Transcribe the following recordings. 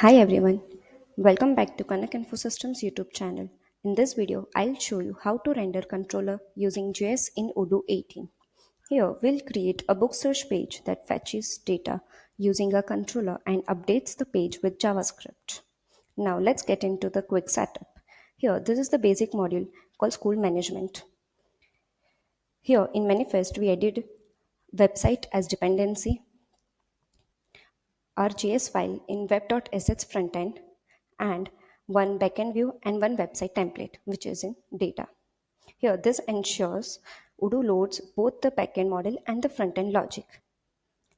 Hi everyone, welcome back to Kanak Infosystems YouTube channel. In this video, I'll show you how to render controller using JS in Odoo 18. Here, we'll create a book search page that fetches data using a controller and updates the page with JavaScript. Now let's get into the quick setup. Here, this is the basic module called School Management. Here in Manifest, we added website as dependency, our JS file in web.sh frontend, and one backend view and one website template, which is in data. Here, this ensures Odoo loads both the backend model and the frontend logic.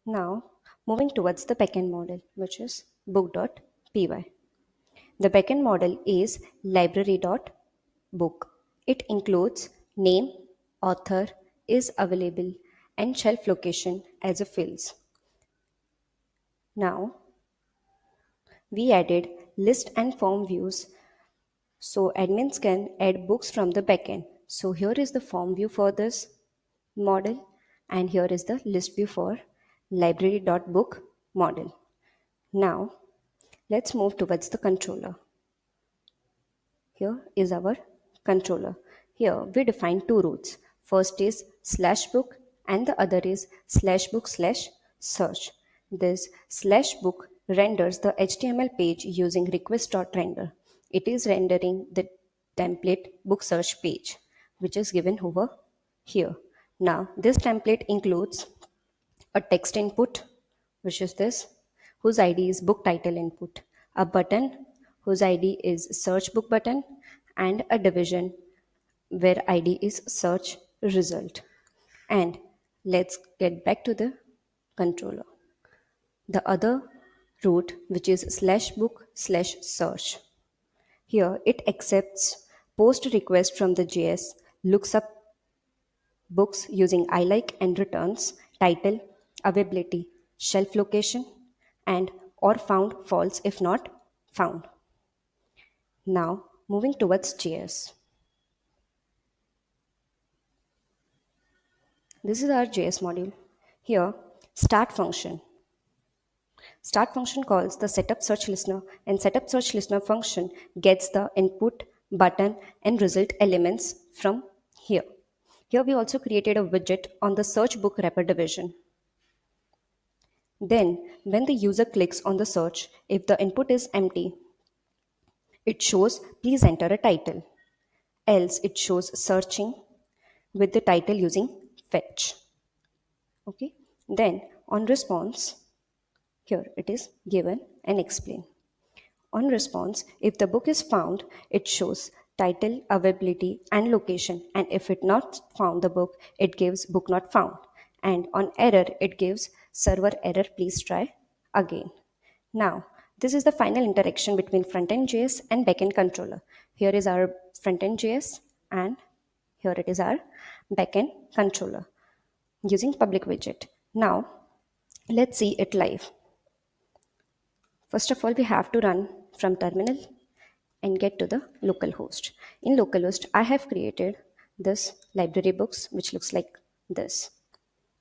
Now, moving towards the backend model, which is book.py. The backend model is library.book. It includes name, author, is available, and shelf location as a fields. Now, we added list and form views so admins can add books from the backend. So here is the form view for this model, and here is the list view for library.book model. Now let's move towards the controller. Here is our controller. Here we define two routes. First is /book and the other is /book/search. This /book renders the HTML page using request.render. It is rendering the template book search page, which is given over here. Now this template includes a text input, which is this, whose ID is book title input, a button whose ID is search book button, and a division where ID is search result. And let's get back to the controller. The other route, which is /book/search. Here it accepts post request from the JS, looks up books using ILike and returns title, availability, shelf location, and or found false if not found. Now moving towards JS. This is our JS module. Here, start function. Start function calls the setup search listener, and setup search listener function gets the input, button, and result elements from here. Here we also created a widget on the search book wrapper division. Then, when the user clicks on the search, if the input is empty, it shows please enter a title. Else it shows searching with the title using fetch. Okay. Then on response, here it is given and explain. On response, if the book is found, it shows title, availability, and location. And if it not found the book, it gives book not found. And on error, it gives server error, please try again. Now, this is the final interaction between frontend JS and backend controller. Here is our frontend JS and here it is our backend controller using public widget. Now, let's see it live. First of all, we have to run from terminal and get to the localhost. In localhost, I have created this library books, which looks like this.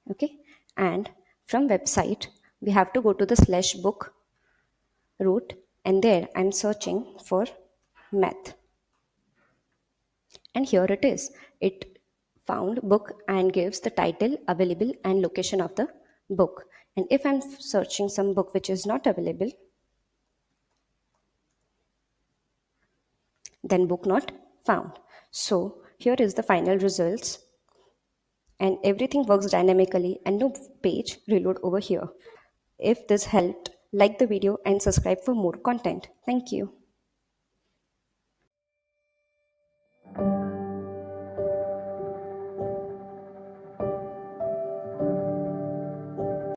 Okay. And from website, we have to go to the /book route, and there I'm searching for math. And here it is. It found book and gives the title, available, and location of the book. And if I'm searching some book which is not available, then book not found. So here is the final results, and everything works dynamically and no page reload over here. If this helped, like the video and subscribe for more content. Thank you.